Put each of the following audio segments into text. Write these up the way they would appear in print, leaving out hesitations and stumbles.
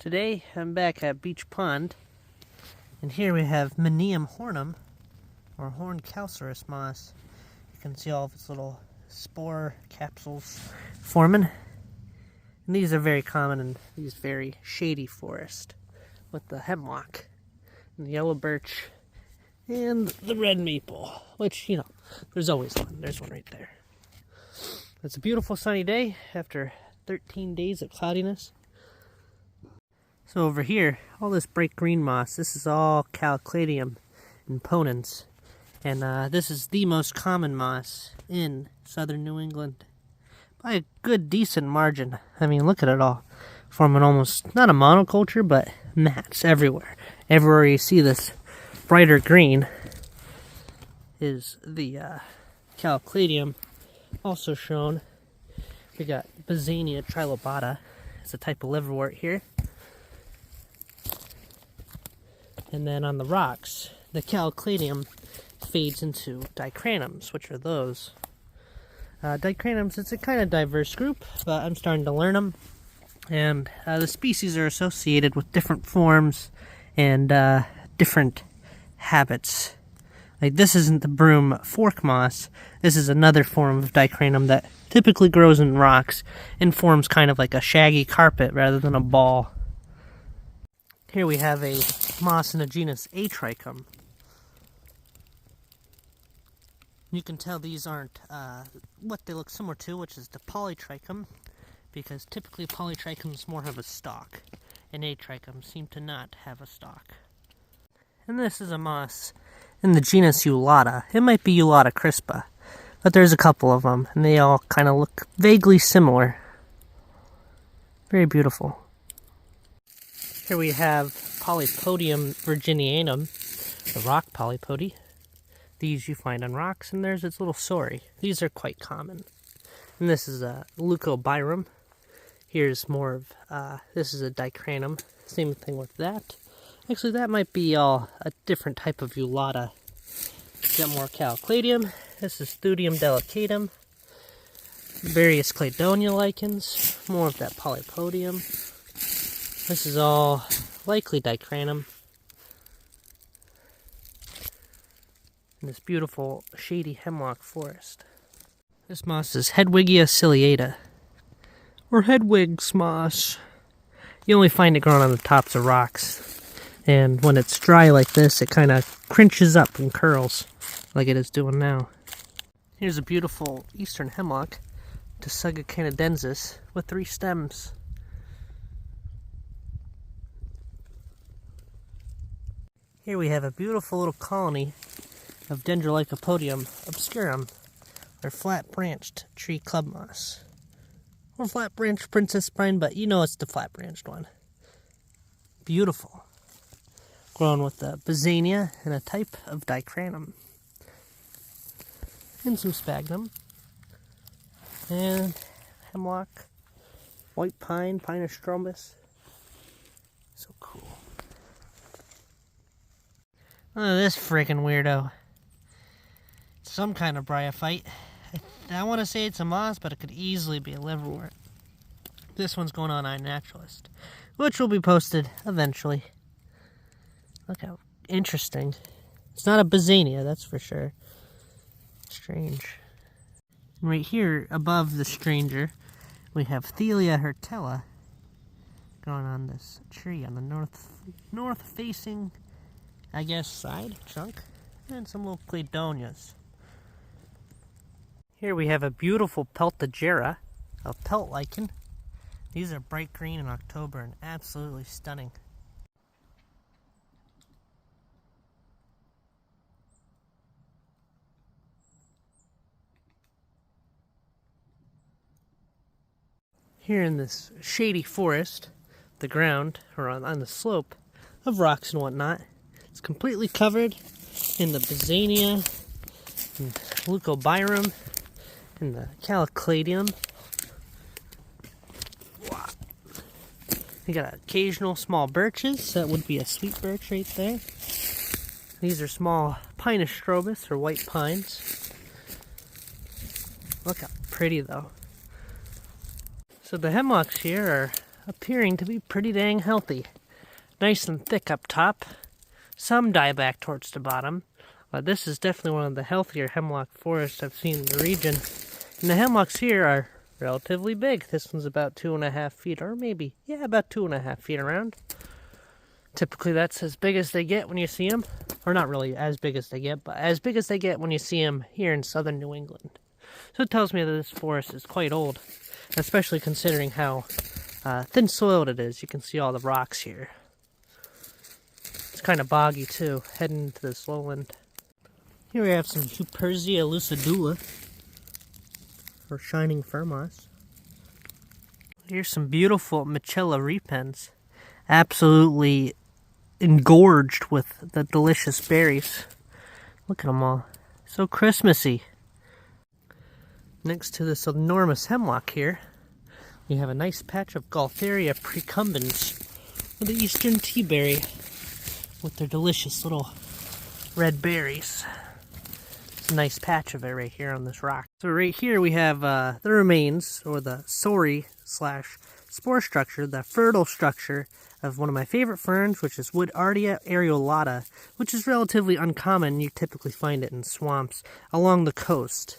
Today I'm back at Beach Pond, and here we have Minium hornum, or horned calcareous moss. You can see all of its little spore capsules forming. And these are very common in these very shady forests, with the hemlock, and the yellow birch, and the red maple, which, you know, there's always one. There's one right there. It's a beautiful sunny day after 13 days of cloudiness. So over here, all this bright green moss, this is all Calcladium imponens. And this is the most common moss in southern New England by a good, decent margin. I mean, look at it all. Forming almost, not a monoculture, but mats everywhere. Everywhere you see this brighter green is the Calcladium. Also shown, we got Bassania trilobata. It's a type of liverwort here. And then on the rocks, the Calcladium fades into dicranums, which are those. Dicranums, it's a kind of diverse group, but I'm starting to learn them. And the species are associated with different forms and different habits. Like, this isn't the broom fork moss. This is another form of dicranum that typically grows in rocks and forms kind of like a shaggy carpet rather than a ball. Here we have a moss in the genus Atrichum. You can tell these aren't what they look similar to, which is the Polytrichum, because typically Polytrichums more have a stalk, and Atrichums seem to not have a stalk. And this is a moss in the genus Eulata. It might be Eulata crispa, but there's a couple of them, and they all kind of look vaguely similar. Very beautiful. Here we have Polypodium virginianum, the rock polypody. These you find on rocks, and there's its little sori. These are quite common. And this is a leucobirum. Here's more of, this is a dicranum. Same thing with that. Actually, that might be all a different type of Eulata. Got more Calcladium. This is Thudium delicatum. Various cladonia lichens. More of that Polypodium. This is all likely dicranum. In this beautiful shady hemlock forest. This moss is Hedwigia ciliata, or Hedwig's moss. You only find it growing on the tops of rocks. And when it's dry like this, it kind of crinches up and curls, like it is doing now. Here's a beautiful eastern hemlock, Patchaug canadensis, with 3 stems. Here we have a beautiful little colony of Dendrolycopodium obscurum, or flat-branched tree club moss. Or flat-branched princess pine, but you know it's the flat-branched one. Beautiful. Grown with the Bassania and a type of dicranum. And some sphagnum. And hemlock, white pine, Pinus strombus. So cool. Look at this freaking weirdo. Some kind of bryophyte. I want to say it's a moss, but it could easily be a liverwort. This one's going on iNaturalist, which will be posted eventually. Look how interesting. It's not a Bassania, that's for sure. Strange. Right here, above the stranger, we have Thelia hirtella going on this tree on the north-facing, I guess, side chunk, and some little cladonias. Here we have a beautiful Peltagera, a pelt lichen. These are bright green in October and absolutely stunning. Here in this shady forest, the ground, or on the slope of rocks and whatnot, it's completely covered in the Bassania, and leucobirum, and the Calcladium. Wow. You got occasional small birches. That would be a sweet birch right there. These are small Pinus strobus, or white pines. Look how pretty, though. So the hemlocks here are appearing to be pretty dang healthy. Nice and thick up top. Some die back towards the bottom. But this is definitely one of the healthier hemlock forests I've seen in the region. And the hemlocks here are relatively big. This one's about 2.5 feet, or maybe, yeah, about 2.5 feet around. Typically that's as big as they get when you see them. Or not really as big as they get, but as big as they get when you see them here in southern New England. So it tells me that this forest is quite old, especially considering how thin soiled it is. You can see all the rocks here. It's kind of boggy too, heading into this lowland. Here we have some Huperzia lucidula, or shining fir moss. Here's some beautiful Michella repens, absolutely engorged with the delicious berries. Look at them all, so Christmassy. Next to this enormous hemlock here, we have a nice patch of Gaultheria precumbens, with the eastern tea berry, with their delicious little red berries. It's a nice patch of it right here on this rock. So right here we have the remains, or the sori / spore structure, the fertile structure of one of my favorite ferns, which is Woodardea areolata, which is relatively uncommon. You typically find it in swamps along the coast.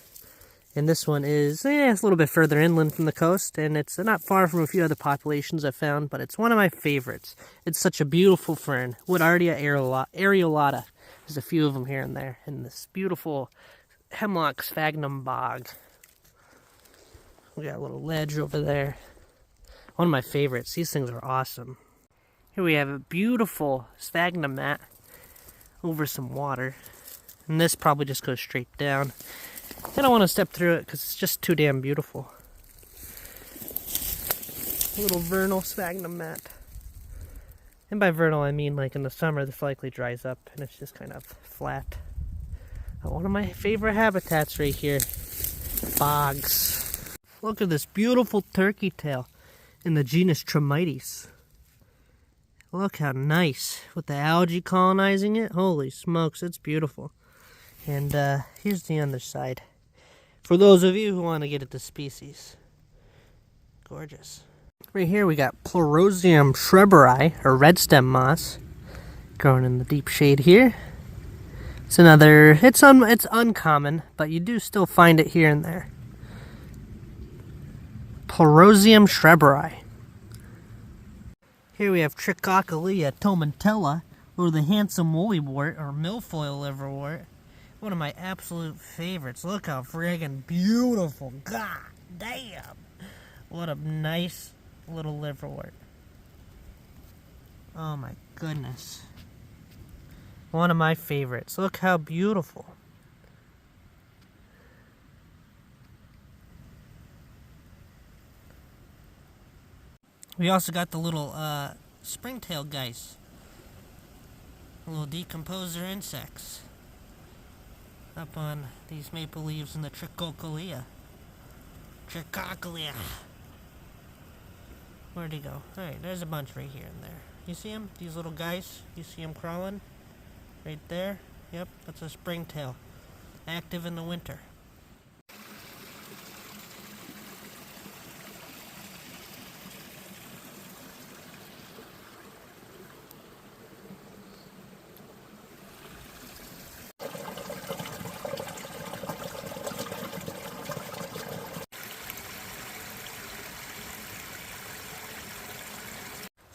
And this one is it's a little bit further inland from the coast, and it's not far from a few other populations I've found, but it's one of my favorites. It's such a beautiful fern. Woodardea areolata. There's a few of them here and there in this beautiful hemlock sphagnum bog. We got a little ledge over there. One of my favorites. These things are awesome. Here we have a beautiful sphagnum mat over some water. And this probably just goes straight down. I don't want to step through it because it's just too damn beautiful. A little vernal sphagnum mat. And by vernal I mean like in the summer this likely dries up and it's just kind of flat. One of my favorite habitats right here. Bogs. Look at this beautiful turkey tail in the genus Tromites. Look how nice. With the algae colonizing it. Holy smokes, it's beautiful. And here's the underside. For those of you who want to get at the species. Gorgeous. Right here we got Pleurozium shrubberii, or red stem moss, growing in the deep shade here. It's another, it's uncommon, but you do still find it here and there. Pleurozium shrubberii. Here we have Trichocolea tomentella, or the handsome woolly-wort, or milfoil liverwort. One of my absolute favorites. Look how friggin' beautiful. God damn. What a nice little liverwort. Oh my goodness. One of my favorites. Look how beautiful. We also got the little springtail geese. Little decomposer insects. Up on these maple leaves in the Trichocolea. Trichocolea. Where'd he go? Alright, there's a bunch right here and there. You see them? These little guys? You see them crawling? Right there? Yep, that's a springtail. Active in the winter.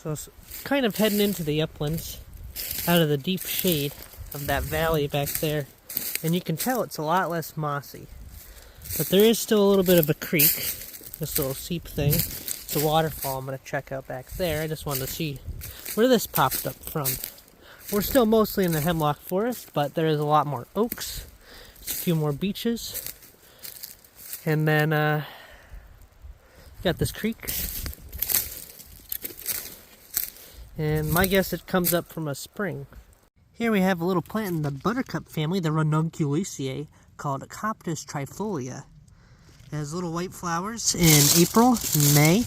So it's kind of heading into the uplands, out of the deep shade of that valley back there. And you can tell it's a lot less mossy. But there is still a little bit of a creek, this little seep thing. It's a waterfall I'm going to check out back there. I just wanted to see where this popped up from. We're still mostly in the hemlock forest, but there is a lot more oaks. There's a few more beeches. And then, got this creek. And my guess it comes up from a spring. Here we have a little plant in the buttercup family, the Ranunculaceae, called Coptis trifolia. It has little white flowers in April and May.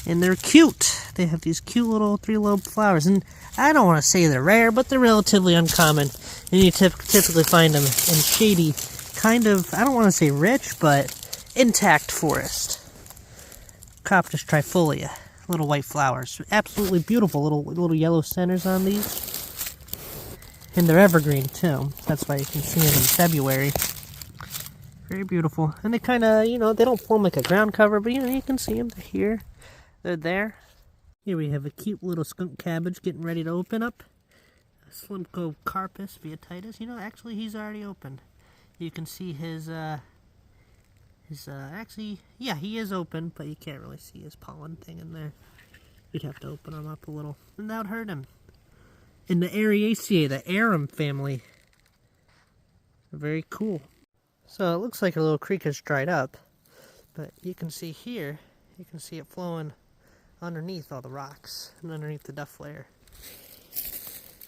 And they're cute. They have these cute little 3-lobed flowers. And I don't want to say they're rare, but they're relatively uncommon. And you typically find them in shady, kind of, I don't want to say rich, but intact forest. Coptis trifolia. little white flowers. Absolutely beautiful little yellow centers on these. And they're evergreen too. That's why you can see them in February. Very beautiful. And they kind of, they don't form like a ground cover, but you can see them. They're here. They're there. Here we have a cute little skunk cabbage getting ready to open up. Slimco carpus viatitis. Actually he's already open. You can see his actually, yeah, he is open, but you can't really see his pollen thing in there. You'd have to open him up a little, and that would hurt him. In the Ariaceae, the arum family. Very cool. So it looks like a little creek has dried up, but you can see here, you can see it flowing underneath all the rocks and underneath the duff layer.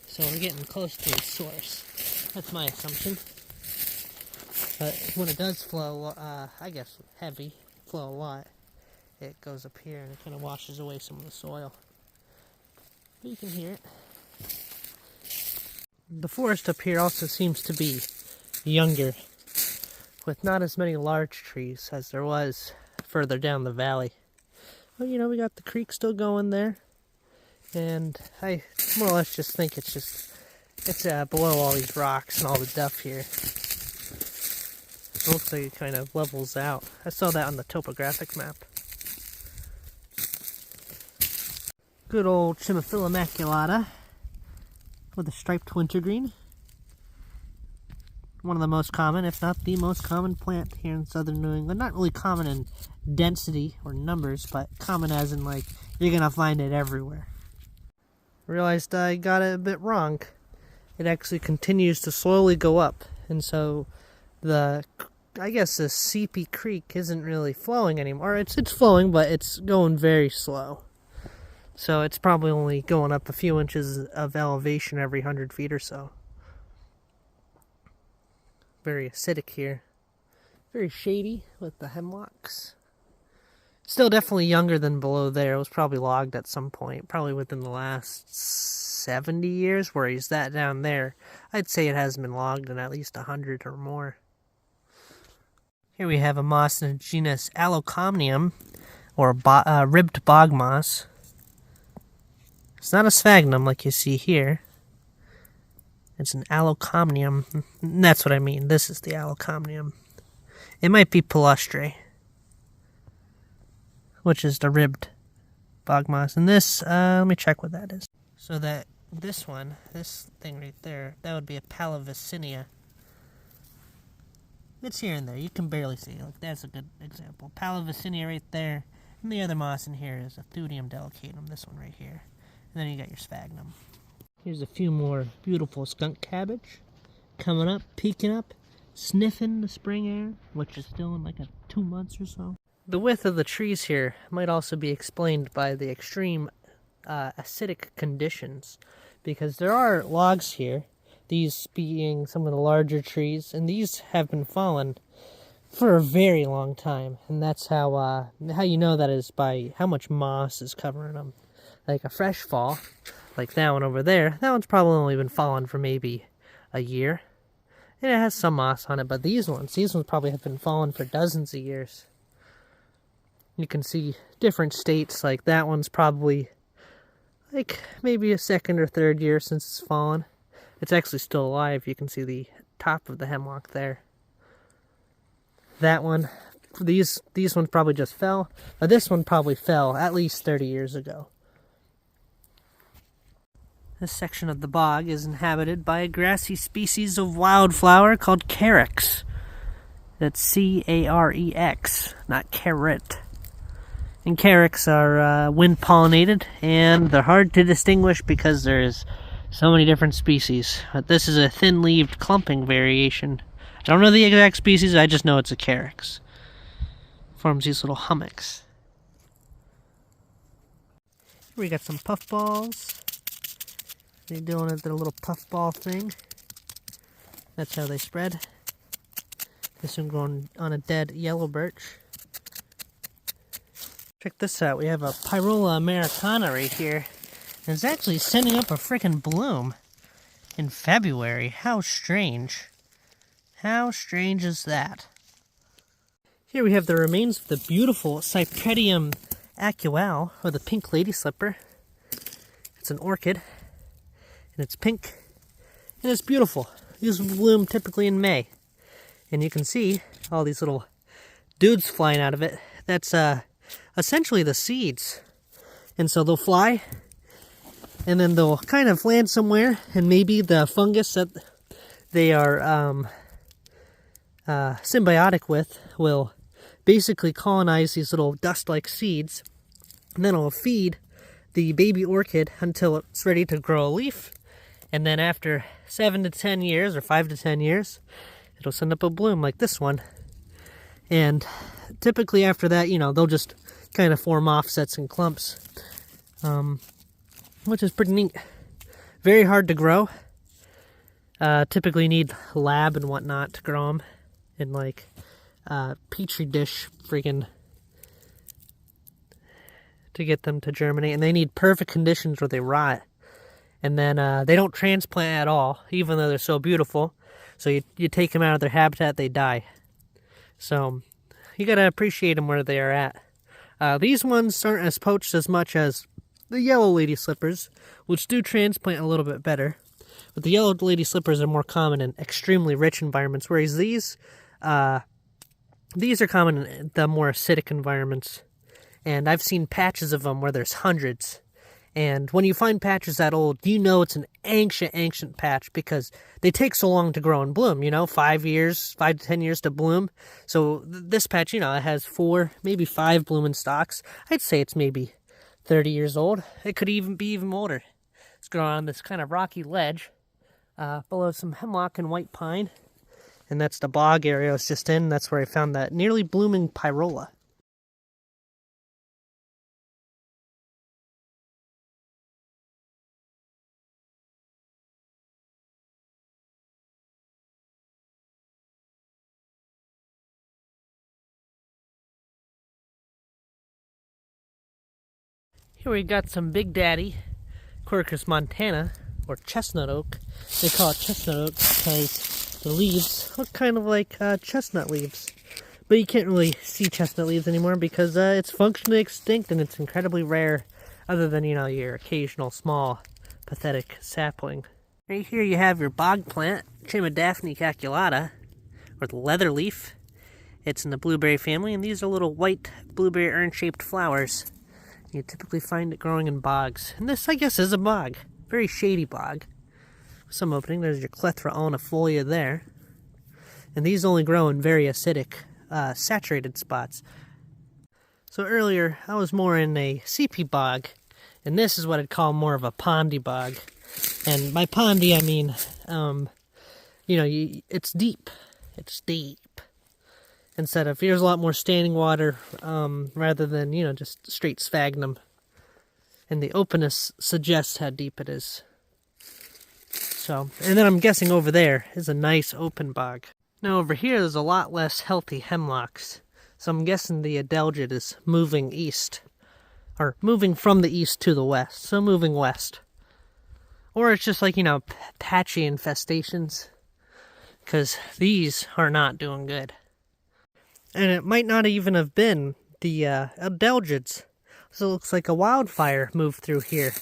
So we're getting close to its source. That's my assumption. But when it does flow, I guess heavy, flow a lot, it goes up here and it kind of washes away some of the soil. But you can hear it. The forest up here also seems to be younger, with not as many large trees as there was further down the valley. But we got the creek still going there, and I more or less just think it's below all these rocks and all the duff here. It looks like it kind of levels out. I saw that on the topographic map. Good old Chimaphila maculata with a striped wintergreen. One of the most common, if not the most common plant here in southern New England. Not really common in density or numbers, but common as in like you're gonna find it everywhere. Realized I got it a bit wrong. It actually continues to slowly go up, and so I guess the Seepy Creek isn't really flowing anymore. It's flowing, but it's going very slow. So it's probably only going up a few inches of elevation every 100 feet or so. Very acidic here. Very shady with the hemlocks. Still definitely younger than below there. It was probably logged at some point, probably within the last 70 years, whereas that down there, I'd say it hasn't been logged in at least 100 or more. Here we have a moss in the genus Allocomnium, or ribbed bog moss. It's not a sphagnum like you see here. It's an Allocomnium. That's what I mean. This is the Allocomnium. It might be palustre, which is the ribbed bog moss. And this, let me check what that is. So this thing right there, that would be a Palavicinia. It's here and there. You can barely see it. Like, that's a good example. Palavicinia right there. And the other moss in here is a Thudium delicatum, this one right here. And then you got your sphagnum. Here's a few more beautiful skunk cabbage. Coming up, peeking up, sniffing the spring air, which is still in like 2 months or so. The width of the trees here might also be explained by the extreme acidic conditions, because there are logs here, these being some of the larger trees, and these have been fallen for a very long time, and that's how you know that is by how much moss is covering them. Like a fresh fall, like that one over there, that one's probably only been fallen for maybe a year, and it has some moss on it, but these ones probably have been fallen for dozens of years. You can see different states, like that one's probably like maybe a second or third year since it's fallen. It's actually still alive. You can see the top of the hemlock there. That one, these ones probably just fell, but this one probably fell at least 30 years ago. This section of the bog is inhabited by a grassy species of wildflower called carex. That's C-A-R-E-X, not carrot. And carex are wind-pollinated, and they're hard to distinguish because there's so many different species. But this is a thin-leaved clumping variation. I don't know the exact species, I just know it's a carex. Forms these little hummocks. Here we got some puffballs. They're doing their little puffball thing. That's how they spread. This one going on a dead yellow birch. Check this out. We have a Pyrola americana right here. And it's actually sending up a freaking bloom in February. How strange. How strange is that? Here we have the remains of the beautiful Cypredium Acual, or the pink lady slipper. It's an orchid, and it's pink, and it's beautiful. These bloom typically in May, and you can see all these little dudes flying out of it. That's essentially the seeds, and so they'll fly, and then they'll kind of land somewhere, and maybe the fungus that they are symbiotic with will basically colonize these little dust-like seeds, and then it'll feed the baby orchid until it's ready to grow a leaf, and then after 7 to 10 years or 5 to 10 years, it'll send up a bloom like this one. And typically after that, you know, they'll just kind of form offsets and clumps, which is pretty neat. Very hard to grow. Typically need lab and whatnot to grow them in like petri dish friggin' to get them to germinate, and they need perfect conditions or they rot. And then they don't transplant at all, even though they're so beautiful. So you take them out of their habitat, they die. So you gotta appreciate them where they are at. These ones aren't as poached as much as the yellow lady slippers, which do transplant a little bit better. But the yellow lady slippers are more common in extremely rich environments, whereas these are common in the more acidic environments. And I've seen patches of them where there's hundreds. And when you find patches that old, you know it's an ancient patch because they take so long to grow and bloom, you know, 5 to 10 years to bloom. So this patch, you know, it has 4, maybe 5 blooming stalks. I'd say it's maybe 30 years old. It could even be even older. It's growing on this kind of rocky ledge below some hemlock and white pine. And that's the bog area I was just in. That's where I found that nearly blooming pyrola. Here we got some Big Daddy Quercus montana, or chestnut oak. They call it chestnut oak because the leaves look kind of like chestnut leaves. But you can't really see chestnut leaves anymore because it's functionally extinct and it's incredibly rare, other than, you know, your occasional small, pathetic sapling. Right here you have your bog plant, Daphne caculata, or the leather leaf. It's in the blueberry family, and these are little white blueberry urn-shaped flowers. You typically find it growing in bogs. And this, I guess, is a bog. Very shady bog. Some opening. There's your Clethra alnifolia there. And these only grow in very acidic, saturated spots. So earlier, I was more in a CP bog. And this is what I'd call more of a pondy bog. And by pondy, I mean, you know, it's deep. It's deep. Instead of, here's a lot more standing water, rather than, you know, just straight sphagnum. And the openness suggests how deep it is. So, and then I'm guessing over there is a nice open bog. Now over here there's a lot less healthy hemlocks. So I'm guessing the adelgid is moving east. Or moving from the east to the west. So moving west. Or it's just like, you know, patchy infestations. Because these are not doing good. And it might not even have been the adelgids. So it looks like a wildfire moved through here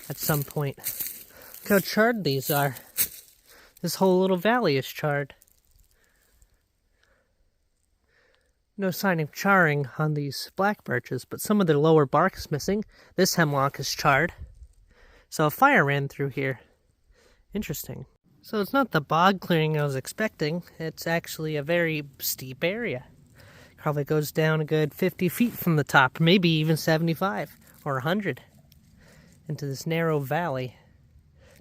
at some point. Look how charred these are. This whole little valley is charred. No sign of charring on these black birches, but some of their lower bark is missing. This hemlock is charred. So a fire ran through here. Interesting. So it's not the bog clearing I was expecting. It's actually a very steep area. Probably goes down a good 50 feet from the top, maybe even 75 or 100 into this narrow valley.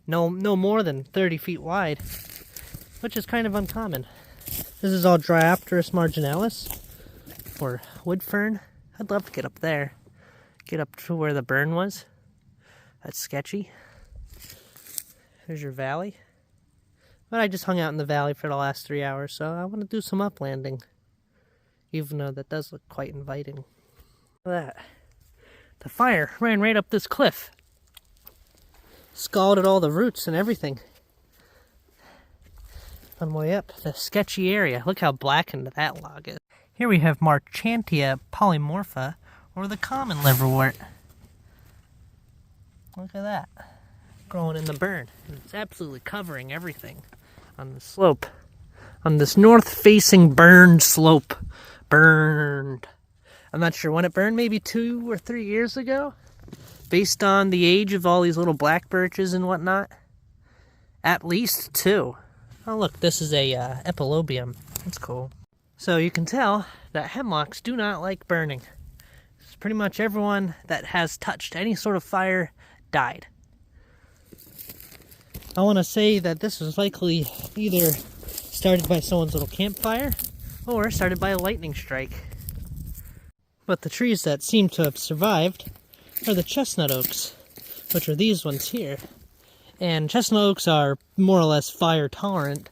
No more than 30 feet wide, which is kind of uncommon. This is all Dryopteris marginalis, or wood fern. I'd love to get up there, get up to where the burn was. That's sketchy. There's your valley. But I just hung out in the valley for the last 3 hours, so I want to do some uplanding. Even though that does look quite inviting. Look at that. The fire ran right up this cliff. Scalded all the roots and everything. On the way up the sketchy area. Look how blackened that log is. Here we have Marchantia polymorpha, or the common liverwort. Look at that, growing in the burn. It's absolutely covering everything on the slope. On this north-facing burned slope. Burned. I'm not sure when it burned, maybe 2 or 3 years ago, based on the age of all these little black birches and whatnot. At least 2. Oh look, this is a epilobium. That's cool. So you can tell that hemlocks do not like burning. Pretty much everyone that has touched any sort of fire died. I want to say that this was likely either started by someone's little campfire or started by a lightning strike. But the trees that seem to have survived are the chestnut oaks, which are these ones here. And chestnut oaks are more or less fire tolerant.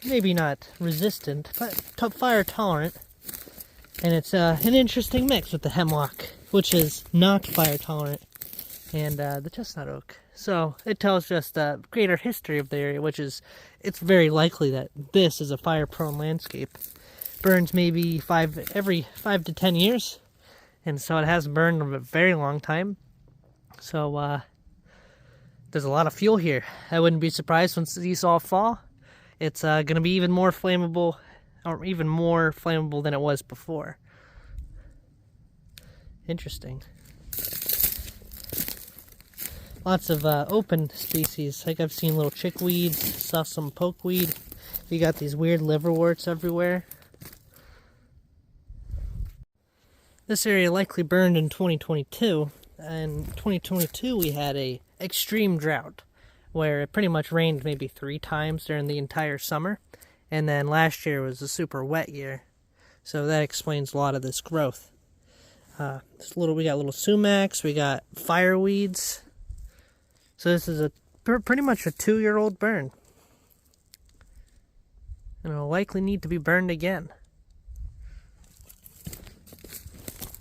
Maybe not resistant, but fire tolerant. And it's an interesting mix with the hemlock, which is not fire tolerant, and the chestnut oak. So it tells just the greater history of the area, which is, it's very likely that this is a fire-prone landscape. Burns maybe every 5 to 10 years, and so it has burned in a very long time. So there's a lot of fuel here. I wouldn't be surprised once these all fall. It's going to be even more flammable, or even more flammable than it was before. Interesting. Lots of open species, like I've seen little chickweeds, saw some pokeweed. You got these weird liverworts everywhere. This area likely burned in 2022. In 2022 we had a extreme drought, where it pretty much rained maybe 3 times during the entire summer. And then last year was a super wet year. So that explains a lot of this growth. We got little sumacs, we got fireweeds. So this is pretty much a 2-year-old burn. And it'll likely need to be burned again.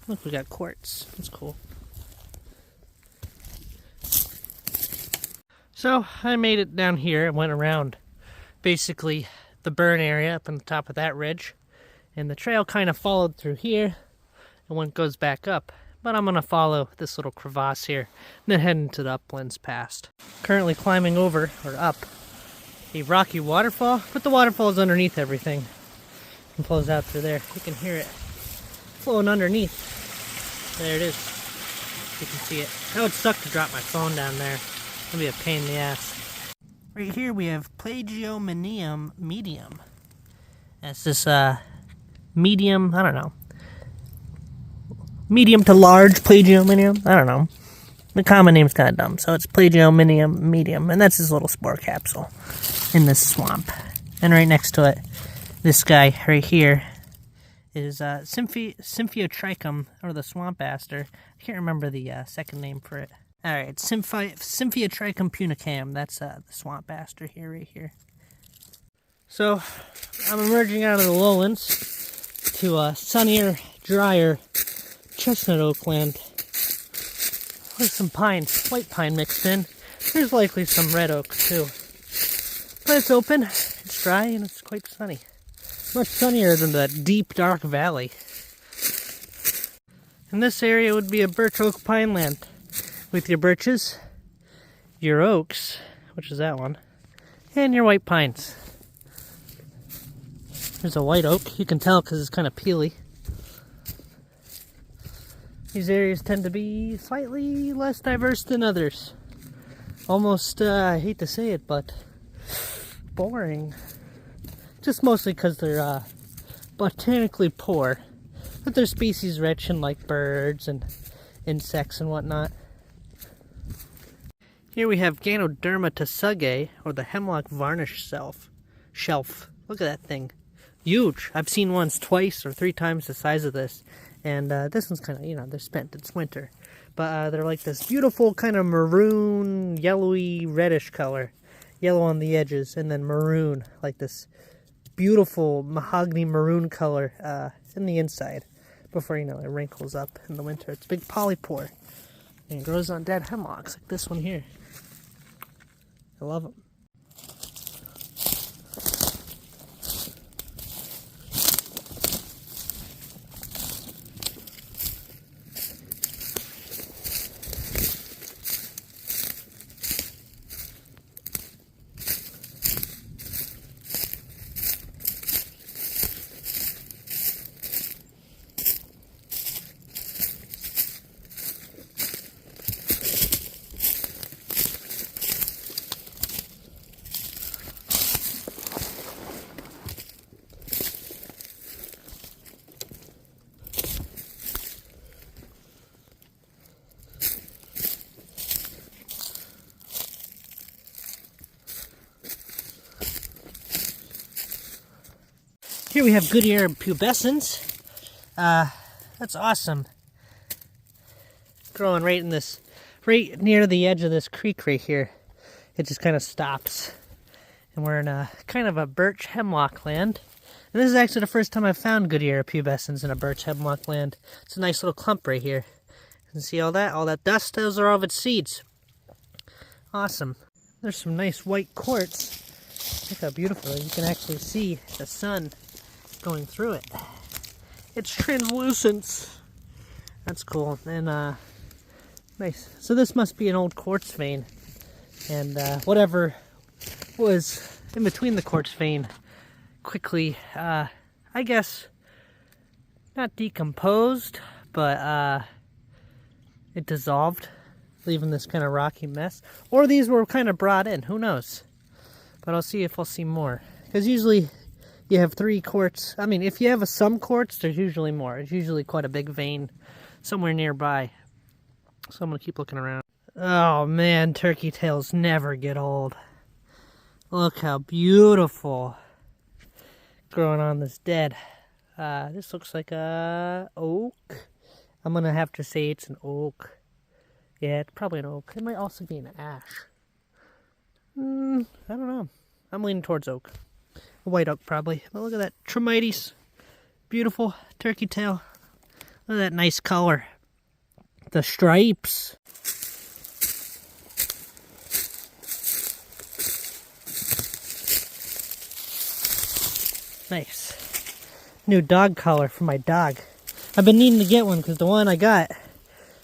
Look, we got quartz. That's cool. So I made it down here and went around basically the burn area up on the top of that ridge. And the trail kind of followed through here and one goes back up. But I'm going to follow this little crevasse here and then head into the uplands past. Currently climbing over, or up, a rocky waterfall, but the waterfall is underneath everything. It flows out through there. You can hear it flowing underneath. There it is. You can see it. That would suck to drop my phone down there. It'd be a pain in the ass. Right here we have Plagiominium medium. That's this medium, I don't know. Medium to large Plagiominium. I don't know. The common name's kind of dumb, so it's Plagiominium medium, and that's his little spore capsule in this swamp. And right next to it, this guy right here is Symphyotrichum, or the swamp aster. I can't remember the second name for it. All right, Symphyotrichum punicam. That's the swamp aster here, right here. So I'm emerging out of the lowlands to sunnier, drier chestnut oak land. There's some pines, white pine mixed in. There's likely some red oak too. But it's open, it's dry, and it's quite sunny. Much sunnier than the deep, dark valley. And this area would be a birch oak pine land, with your birches, your oaks, which is that one, and your white pines. There's a white oak. You can tell because it's kind of peely. These areas tend to be slightly less diverse than others. Almost, I hate to say it, but boring. Just mostly because they're botanically poor. But they're species rich in like birds and insects and whatnot. Here we have Ganoderma tsugae, or the hemlock varnish shelf. Look at that thing. Huge. I've seen ones twice or 3 times the size of this. And this one's kind of, they're spent. It's winter. But they're like this beautiful kind of maroon, yellowy, reddish color. Yellow on the edges, and then maroon. Like this beautiful mahogany maroon color in the inside. Before, it wrinkles up in the winter. It's a big polypore. And it grows on dead hemlocks, like this one here. I love them. Here we have Goodyear pubescens. That's awesome. Growing right near the edge of this creek right here. It just kind of stops. And we're in a kind of a birch hemlock land. And this is actually the first time I've found Goodyear pubescens in a birch hemlock land. It's a nice little clump right here. You can see all that dust, those are all of its seeds. Awesome. There's some nice white quartz. Look how beautiful. You can actually see the sun going through it. It's translucent. That's cool. And nice. So this must be an old quartz vein. And whatever was in between the quartz vein quickly, I guess, not decomposed, but it dissolved, leaving this kind of rocky mess. Or these were kind of brought in, who knows? But I'll see if I'll see more. Because usually you have 3 quartz. I mean, if you have some quartz, there's usually more. It's usually quite a big vein somewhere nearby. So I'm going to keep looking around. Oh man, turkey tails never get old. Look how beautiful. Growing on this dead. This looks like a oak. I'm going to have to say it's an oak. Yeah, it's probably an oak. It might also be an ash. I don't know. I'm leaning towards oak. A white oak, probably. But look at that Tremites. Beautiful turkey tail. Look at that nice color. The stripes. Nice. New dog collar for my dog. I've been needing to get one because the one I got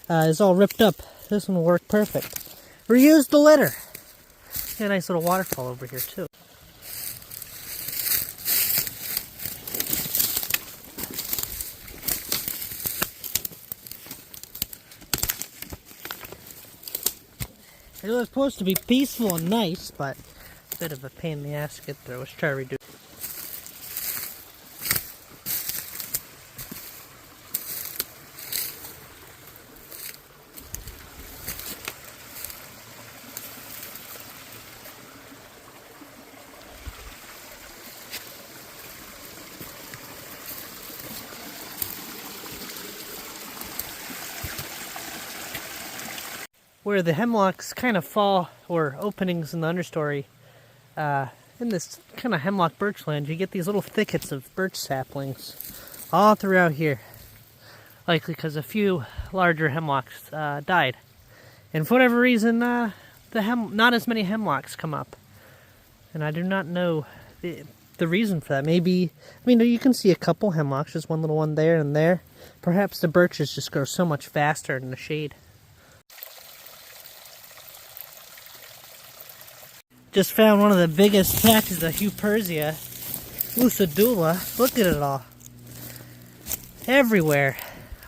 is all ripped up. This one will work perfect. Reuse the litter. Got a nice little waterfall over here too. It was supposed to be peaceful and nice, but a bit of a pain in the ass to get through. Let's try to redo it. Where the hemlocks kind of fall, or openings in the understory, in this kind of hemlock birch land, you get these little thickets of birch saplings all throughout here. Likely because a few larger hemlocks died. And for whatever reason, not as many hemlocks come up. And I do not know the reason for that. Maybe, I mean, you can see a couple hemlocks, just one little one there and there. Perhaps the birches just grow so much faster in the shade. Just found one of the biggest patches of Hupersia lucidula. Look at it all. Everywhere.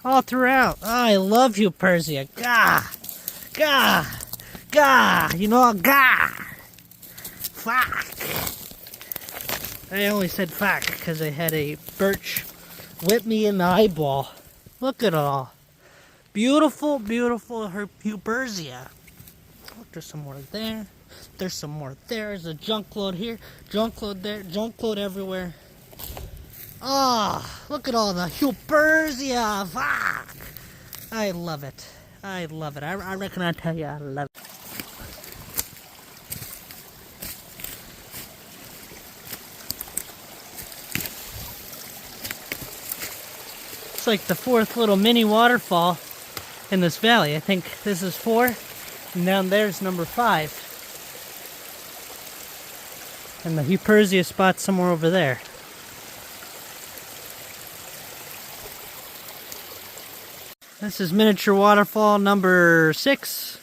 All throughout. Oh, I love Hupersia. Gah! Gah! Gah! You know, gah! Fuck! I only said fuck because I had a birch whip me in the eyeball. Look at it all. Beautiful, beautiful Hupersia. Look, there's some more there. There's some more there. There's a junk load here, junk load there, junk load everywhere. Ah, look at all the Hupersia. Fuck! I love it. I love it. I reckon I tell you I love it. It's like the 4th little mini waterfall in this valley. I think this is 4, and down there's number 5. And the Hupersia spot's somewhere over there. This is miniature waterfall number 6.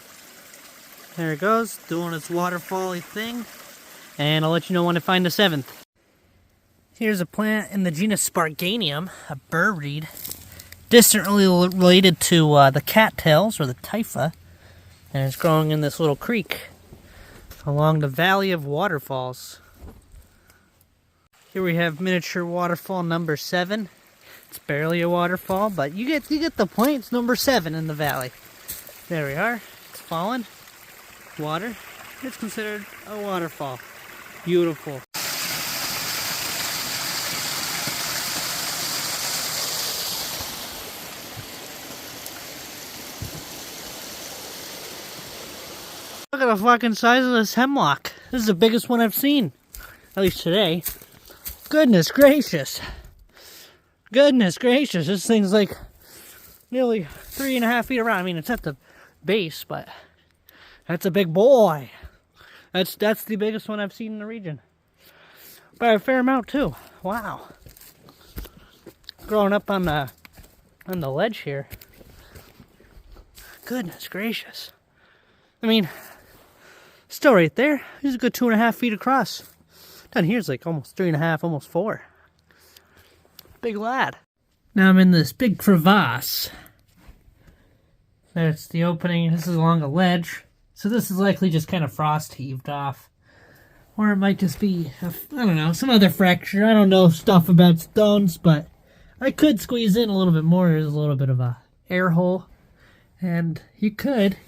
There it goes, doing its waterfall-y thing. And I'll let you know when I find the 7th. Here's a plant in the genus Sparganium, a burr reed, distantly related to the cattails, or the typha. And it's growing in this little creek along the Valley of Waterfalls. Here we have miniature waterfall number 7. It's barely a waterfall, but you get the point. It's number 7 in the valley. There we are. It's falling. Water. It's considered a waterfall. Beautiful. Look at the fucking size of this hemlock. This is the biggest one I've seen. At least today. Goodness gracious. Goodness gracious. This thing's like nearly 3.5 feet around. I mean, it's at the base, but that's a big boy. That's the biggest one I've seen in the region. By a fair amount too. Wow. Growing up on the ledge here. Goodness gracious. I mean, still right there. He's a good 2.5 feet across. Down here's like almost 3.5, almost 4. Big lad. Now I'm in this big crevasse. That's the opening. This is along a ledge. So this is likely just kind of frost heaved off. Or it might just be, I don't know, some other fracture. I don't know stuff about stones, but I could squeeze in a little bit more. There's a little bit of a air hole. And you could,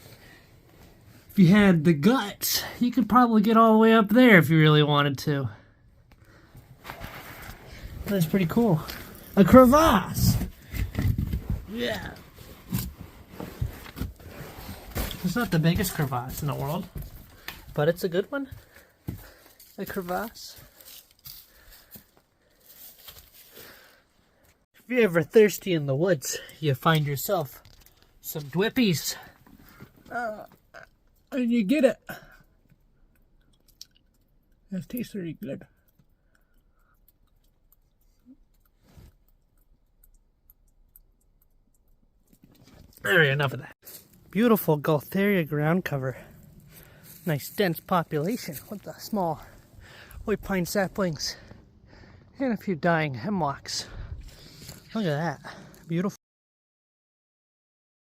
if you had the guts, you could probably get all the way up there if you really wanted to. That's pretty cool. A crevasse! Yeah. It's not the biggest crevasse in the world, but it's a good one. A crevasse. If you're ever thirsty in the woods, you find yourself some Dwippies. And you get it. It tastes really good. There, enough of that. Beautiful Gaultheria ground cover. Nice dense population with the small white pine saplings and a few dying hemlocks. Look at that. Beautiful.